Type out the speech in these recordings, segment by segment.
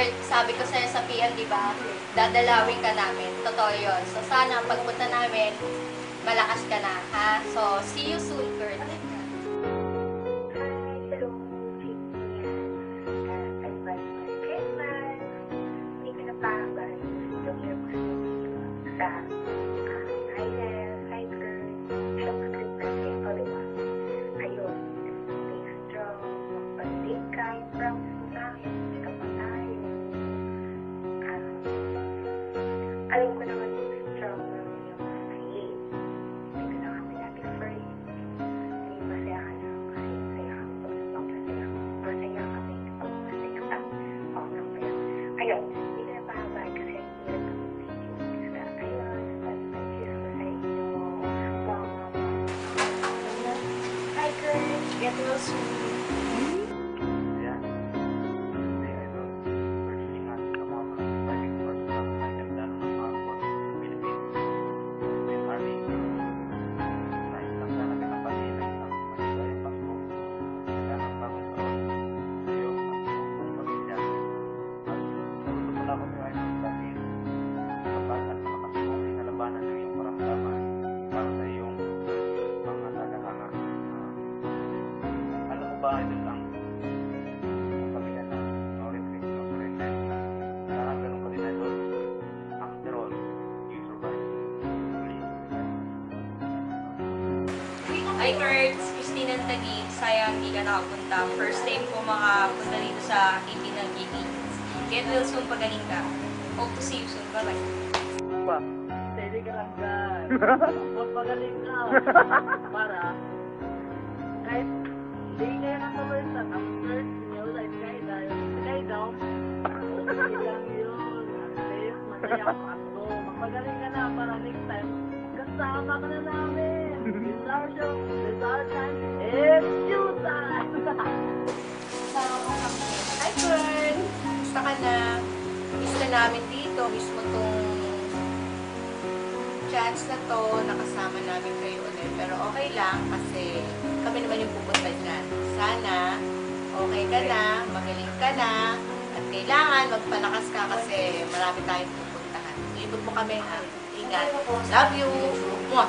Kurt, sabi ko sa'yo sa PL, di ba? Dadalawin ka namin. Totoo yun. So, sana pagpunta namin, malakas ka na, ha? So, see you soon, Kurt. Alam ko naman yung strong naman yung kasi dito na kami natin first. Hindi masaya ka na kasi masaya kami pag nagpapasaya. Masaya kami pag masaya ka. Okay ba yun? Ayun, hindi ko na pahabay kasi hirap kami video. Basta ayun, thank you sa inyo. Hi Kurt, get well soon. Ito lang ang pamilya na no retreat, no surrender. Parang ganun pa din ito. After all, you survive. Hi Kurt, Christina Tagig. Sayang hindi ka nakapunta. First time ko makapunta dito sa AP ng Giggins. Get well soon, pagaling ka. Hope to see you soon. Bye-bye. Steady ka lang dyan. Magpagaling ka. Para kahit hindi kayo natuloy sa after nyo sa skydown, okay lang yun. Safe, masaya ako. Magpagaling ka na para next time, kasama ka na namin. This our show, this our time, it's you time! Kasama ko kami. Hi, Kurt! Gusto ka na? Miss ka namin dito. Miss mo tong chance na to, nakasama namin kayo ulit. Pero okay lang kasi kami naman yung pupunta dyan. Sana, okay ka na, magaling ka na, at kailangan magpalakas ka kasi marami tayong pupuntahan. Libot mo kami, ha? Ingat. Love you! Mwah!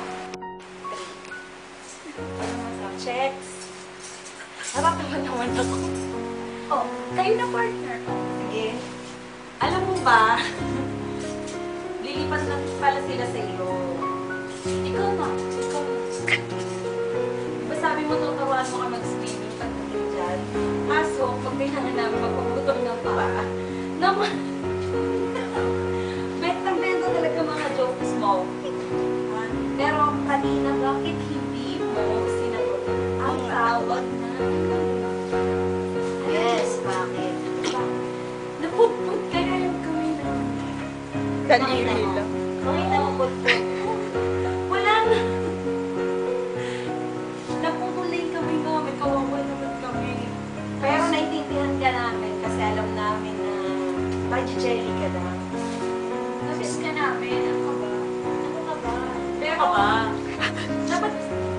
Checks. Nakatawa naman ako. Oh, kayo na partner. Sige. Alam mo ba, lilipat na pala sila sa iyo. Ikaw na. Diba sabi mo tuturuan mo ka mag-swimming pagdating dyan? Kaso, pag kailangan namin magpaputol ng para, naman, bentang-benta talaga mga jokes mo. Pero kanina, bakit hindi mo sinagot ang tawag na? Yes, bakit? Napuput kaya yung kami na. Daliri lang. Bakit napuput? Wala na. Naputuloy kami nga. May kawawa naman kami. Pero naintindihan ka namin kasi alam namin na mag-jelly ka lang. Namiss ka namin. Ano ka ba? Ano ka ba? Pero,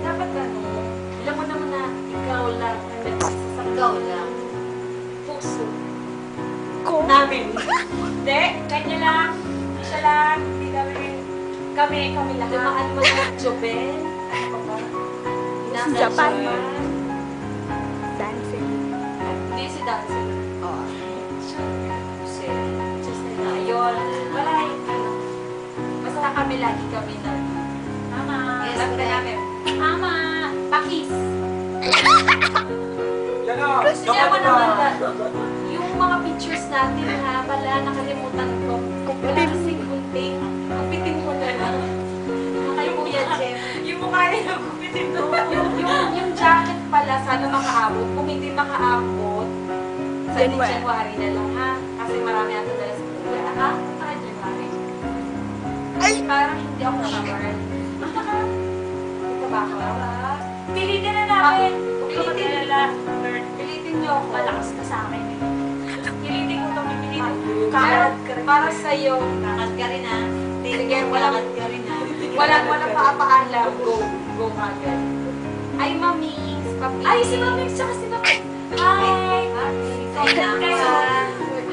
dapat ano, alam mo naman na ikaw lang ang nagsasasang Ikaw lang. puso. Namin. Hindi, kanya lang. Siya lang. Hindi kami lahat. Dumaan mo na Jobel. Ano ba? Sa Japan. Dancing. Hindi si Dancing. Oo. Ayun. Wala ano. Basta kami lagi kami na. Mama. Yes, Lagi correct. namin. Mama. Pakis. Gusto Kaya mo naman yung mga pictures natin ha, pala nakalimutan ko. Wala kasing gunting. Gupitin mo na lang. Kay Kuya Jeff. Yung mukha niya gupitin mo. Yung jacket pala, sana makaabot. Kung hindi makaabot, sa January na lang ha. Kasi marami natin dala sa Kuya. Ha? Saka January. Ay! Parang hindi ako naman. Ito ba ako? Pilitin na namin. Pilitin nila. Pilitin niyo ako. Malakas ka sa akin eh. Pilitin ko itong pipilitin. Para sa'yo. Kakat ka rin ha. Sige, walang paapaalam. Go agad. Ay, Mamings. Ay, si Mamings tsaka si Mamings. Hi!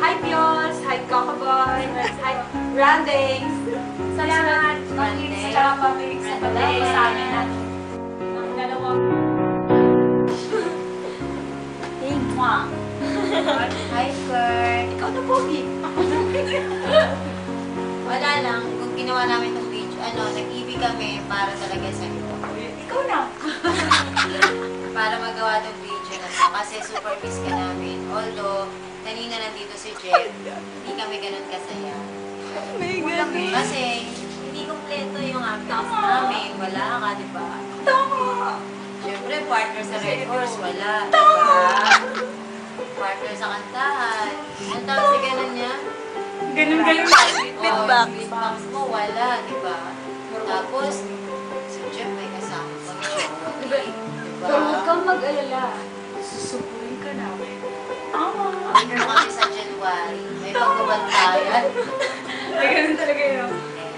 Hi, Pios. Rockabye. Ay, Brandings. Salamat. Pakits, tsaka pabig sa pagdalo sa amin na. Ang dalawang. Hey, mwah. Hi, Kurt. Ikaw na pogi. Wala lang. Kung ginawa namin itong video, nag-ibig kami para talaga sa'yo. Ikaw na. Para magawa itong video na to. Kasi super miss ka namin. Although, kanina nandito si Jeff, hindi kami ganun kasaya. Kasi, hindi kompleto yung happiness namin. Wala ka, di ba? Tama. Siyempre, partner sa Red Horse, wala. Diba? Partner sa kantahan. Ang tawag sa ganun niya? Ganun-ganun. Beatbox. Beatbox mo, wala, di ba? Tapos, si Jeff may kasama pang show. Diba? So, huwag kang mag-alala. Susupurin ka namin. Tama. Ano kami sa January? May pagbabantayan. Ay, ganun talaga yun.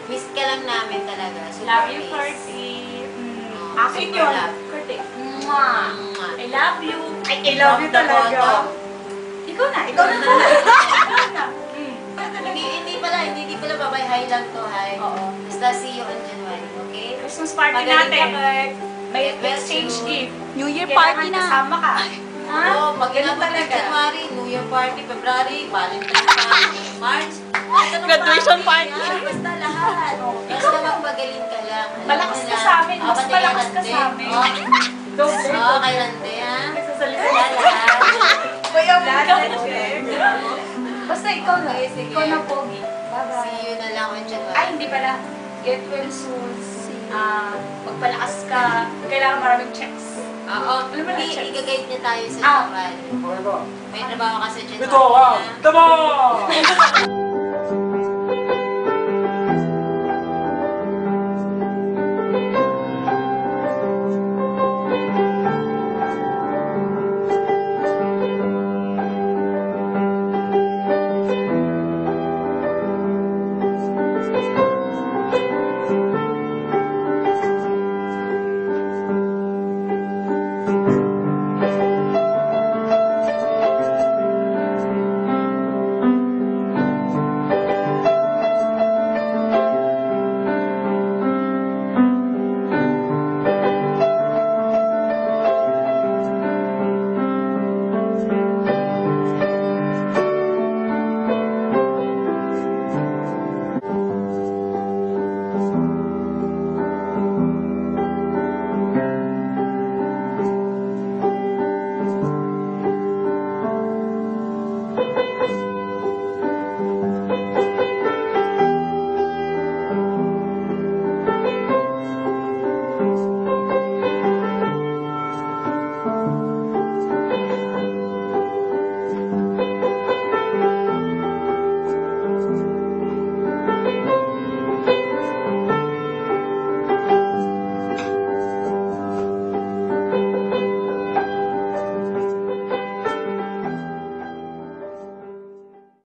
Miss ka lang namin talaga. Super Love you, miss. Curty. Oh, Akin super yun. love. Curty. Mwah. I love you. Ay, I love you talaga. Ikaw na. Ikaw na. Ikaw na. Hindi pala babay. Hi lang to, hi. Oo. Basta see you on January, okay? Christmas party Magaling natin. ka, Kurt. May God bless exchange you. gift. New Year Kailangan party na. kasama ka. Ha? Oo, pag Ganun inabot ng talaga. January, New Year party, February, Valentine's party, March, kahit anong Graduation party. yan, basta lahat. Basta magpagaling ka lang. Alam Malakas mo ka na. sa amin. Mas Pati malakas ka Rande. sa amin. Oo. Doble. Oo, kay Rande, ha? Nagsasalita Wala lahat. Basta ikaw na. Okay, sige. Ikaw na pogi. Bye-bye. See you na lang on January. Ay, hindi pala. Get well soon. Magpalakas ka. Kailangan maraming checks. Oo. Ano ba na checks? I-guide niya tayo sa Ah. Japan. May trabaho ka sa Japan. Ito, wow! Tama!